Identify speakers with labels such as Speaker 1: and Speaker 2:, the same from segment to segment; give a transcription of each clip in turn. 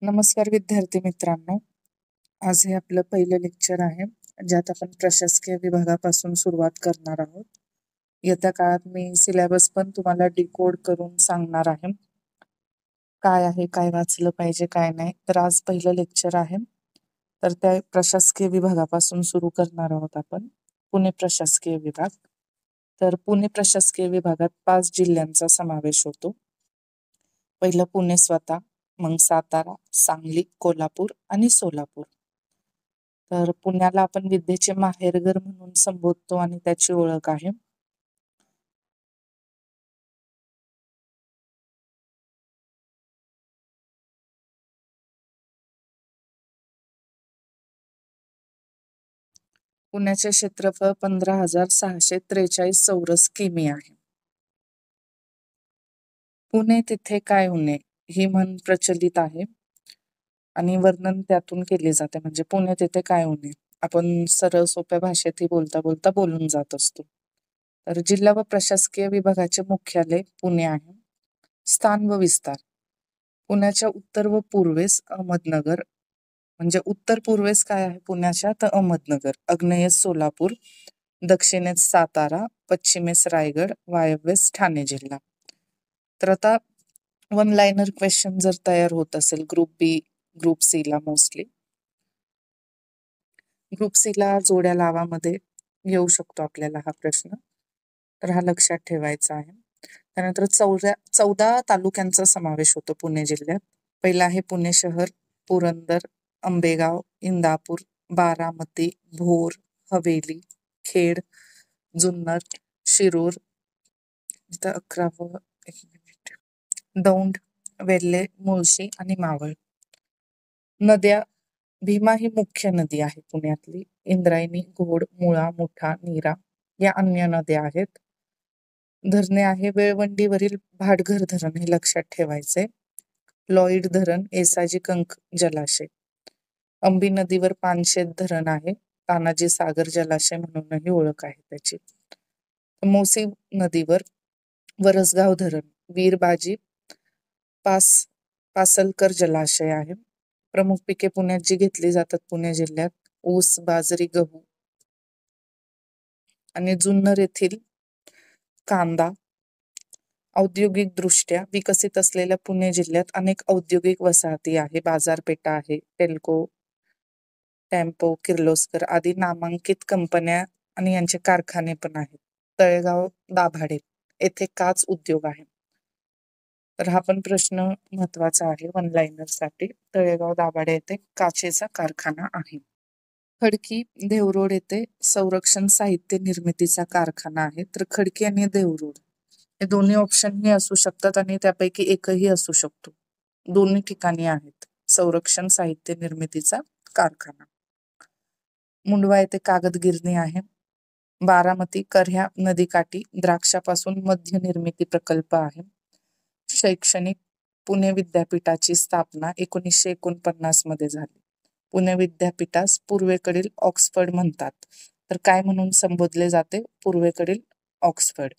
Speaker 1: नमस्कार विद्यार्थी मित्रांनो. आज हे आपलं पहिलं लेक्चर आहे, ज्यात आपण प्रशासकीय विभागापासून सुरुवात करणार आहोत. येत्या काळात मी सिलेबस पण तुम्हाला डिकोड करून सांगणार आहे. काय आहे, काय वाचलं पाहिजे, काय नाही. तर आज पहिलं लेक्चर आहे. तर त्या प्रशासकीय विभागापासून सुरू करणार आहोत आपण. पुणे प्रशासकीय विभाग. तर पुणे प्रशासकीय विभागात 5 जिल्ह्यांचा समावेश होतो. पहिलं पुणे स्वतः, मग सातारा, सांगली, कोल्हापूर आणि सोलापूर. तर पुण्याला आपण विद्येचे माहेरघर म्हणून संबोधतो आणि त्याची ओळख आहे. पुण्याचे क्षेत्रफळ 15,643 चौरस किमी आहे. पुणे तिथे काय उणे ही म्हण प्रचलित आहे आणि वर्णन त्यातून केले जाते. म्हणजे पुणे तिथे काय उणे आपण सरळ सोप्या भाषेत ही बोलता बोलता बोलून जात असतो. तर जिल्हा व प्रशासकीय विभागाचे मुख्यालय पुणे आहे. स्थान व विस्तार. पुण्याच्या उत्तर व पूर्वेस अहमदनगर, म्हणजे उत्तर पूर्वेस काय आहे पुण्याच्या, तर अहमदनगर, आग्नेयेस सोलापूर, दक्षिणेस सातारा, पश्चिमेस रायगड, वायव्येस ठाणे जिल्हा. तर आता वन लाइनर क्वेश्चन जर तयार होत असेल ग्रुप बी, ग्रुप सी ला मोस्टली, ग्रुप सी ला जोड्या लावामध्ये येऊ शकतो आपल्याला हा प्रश्न. तर हा लक्षात ठेवायचा आहे. त्यानंतर 14 तालुक्यांचा समावेश होतो पुणे जिल्ह्यात. पहिला आहे पुणे शहर, पुरंदर, आंबेगाव, इंदापूर, बारामती, भोर, हवेली, खेड, जुन्नर, शिरूर, इथं 11व, एक मिनिट, दौंड, वेल्हे, मुळशी आणि मावळ. नद्या. भीमा ही मुख्य नदी आहे पुण्यातली. इंद्रायणी, घोड, मुळा, मुठा, नीरा या अन्य नद्या आहेत. धरणे आहे वेळवंडीवरील भाटघर धरण हे लक्षात ठेवायचे. लॉईड धरण, येसाजी कंक जलाशय. अंबी नदीवर पानशेत धरण आहे. तानाजी सागर जलाशय म्हणूनही ओळख आहे त्याची. मोसी नदीवर वरसगाव धरण, वीरबाजी पासलकर जलाशय आहे. प्रमुख पिके पुण्यात जी घेतली जातात पुणे जिल्ह्यात, ऊस, बाजरी, गहू आणि जुन्नर येथील कांदा. औद्योगिक दृष्ट्या विकसित असलेल्या पुणे जिल्ह्यात अनेक औद्योगिक वसाहती आहे, बाजारपेठा आहे, टेल्को, टेम्पो, किर्लोस्कर आदी नामांकित कंपन्या आणि यांचे कारखाने पण आहेत. तळेगाव दाभाडे येथे काच उद्योग आहे. तर हा पण प्रश्न महत्वाचा आहे वन लाइनर साठी. तळेगाव दाभाडे येथे काचेचा कारखाना आहे. खडकी देवरोड येथे संरक्षण साहित्य निर्मितीचा कारखाना आहे. तर खडकी आणि देवरोड हे दोन्ही ऑप्शनही असू शकतात आणि त्यापैकी एकही असू शकतो. दोन्ही ठिकाणी आहेत संरक्षण साहित्य निर्मितीचा कारखाना. मुंडवा येथे कागद गिरणी आहे. बारामती कऱ्हा नदीकाठी द्राक्षापासून मद्य निर्मिती प्रकल्प आहे. शैक्षणिक. पुणे विद्यापीठाची स्थापना 1949 मध्ये झाली. पुणे विद्यापीठास पूर्वेकडील ऑक्सफर्ड म्हणतात. तर काय म्हणून संबोधले जाते? पूर्वेकडील ऑक्सफर्ड.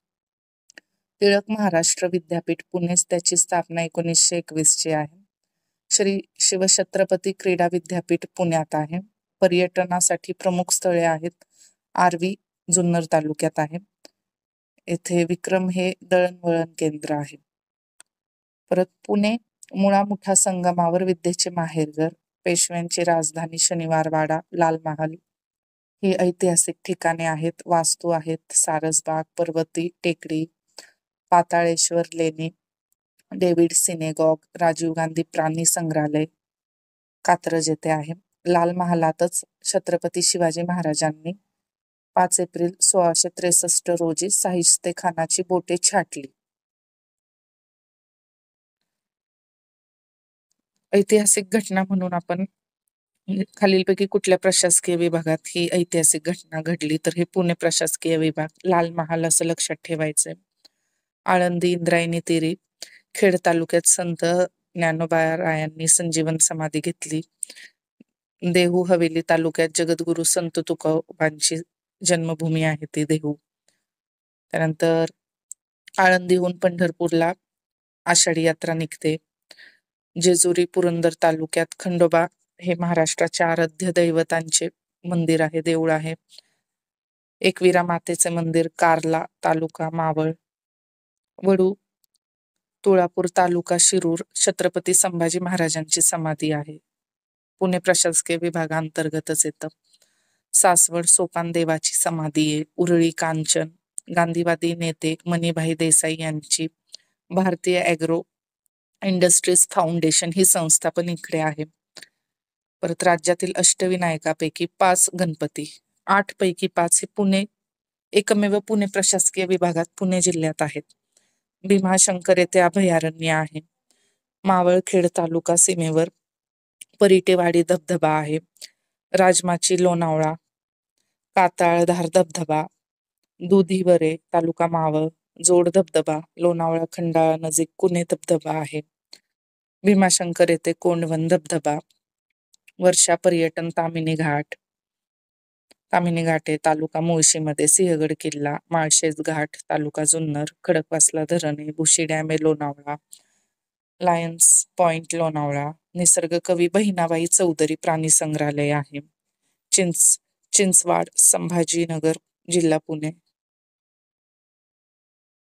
Speaker 1: टिळक महाराष्ट्र विद्यापीठ पुणेस त्याची स्थापना 1921 ची आहे. श्री शिवछत्रपती क्रीडा विद्यापीठ पुण्यात आहे. पर्यटनासाठी प्रमुख स्थळे आहेत. आर्वी जुन्नर तालुक्यात आहे. येथे विक्रम हे दळणवळण केंद्र आहे. परत पुणे मुळा मुठा संगमावर विद्येचे माहेरघर, पेशव्यांची राजधानी शनिवारवाडा, लाल महाल ही ऐतिहासिक ठिकाणे आहेत. वास्तू आहेत सारसबाग, पर्वती टेकडी, पाताळेश्वर लेणी, डेव्हिड सिनेगॉग, राजीव गांधी प्राणी संग्रहालय कात्रज येथे आहे. लाल महालातच छत्रपती शिवाजी महाराजांनी 5 एप्रिल 1663 रोजी शाहिस्ते खानाची बोटे छाटली. ऐतिहासिक घटना म्हणून आपण खालीलपैकी कुठल्या प्रशासकीय विभागात ही ऐतिहासिक घटना घडली, तर हे पुणे प्रशासकीय विभाग. लाल महाल असं लक्षात ठेवायचंय. आळंदी इंद्रायणी तीरी. खेड तालुक्यात संत ज्ञानोबा रायांनी संजीवन समाधी घेतली. देहू हवेली तालुक्यात जगद्गुरु संत तुकोबांची जन्मभूमी आहे ती देहू. त्यानंतर आळंदीहून पंढरपूरला आषाढी यात्रा निघते. जेजुरी पुरंदर तालुक्यात खंडोबा हे महाराष्ट्राच्या आराध्य दैवतांचे मंदिर आहे, देऊळ आहे. एकविरा मातेचे मंदिर कार्ला तालुका मावळ. वडू तुळापूर तालुका शिरूर छत्रपती संभाजी महाराजांची समाधी आहे. पुणे प्रशासकीय विभागांतर्गतच येतं. सासवड सोपान देवाची समाधी आहे. उरळी कांचन गांधीवादी नेते मणिभाई देसाई यांची भारतीय ॲग्रो इंडस्ट्रीज फाउंडेशन ही संस्था पण इकडे आहे. परत राज्यातील अष्टविनायकापैकी 5 गणपती, 8 पैकी 5 हे पुणे एकमेव पुणे प्रशासकीय विभागात पुणे जिल्ह्यात आहेत. भीमाशंकर येथे अभयारण्य आहे. मावळखेड तालुका सीमेवर परिटेवाडी धबधबा आहे. राजमाची लोणावळा, काताळधार धबधबा, दुधीवरे तालुका मावळ, जोड धबधबा, लोणावळा खंडाळा नजीक कुणे धबधबा आहे. भीमाशंकर येथे कोंडवन धबधबा, वर्षा पर्यटन तामिनी घाट आहे तालुका मुळशीमध्ये. सिंहगड किल्ला, माळशेज घाट तालुका जुन्नर, खडकवासला धरण आहे. भुशी डॅम आहे लोणावळा, लायन्स पॉइंट लोणावळा, निसर्ग कवी बहिणाबाई चौधरी प्राणी संग्रहालय आहे. चिंचवाड संभाजीनगर जिल्हा पुणे,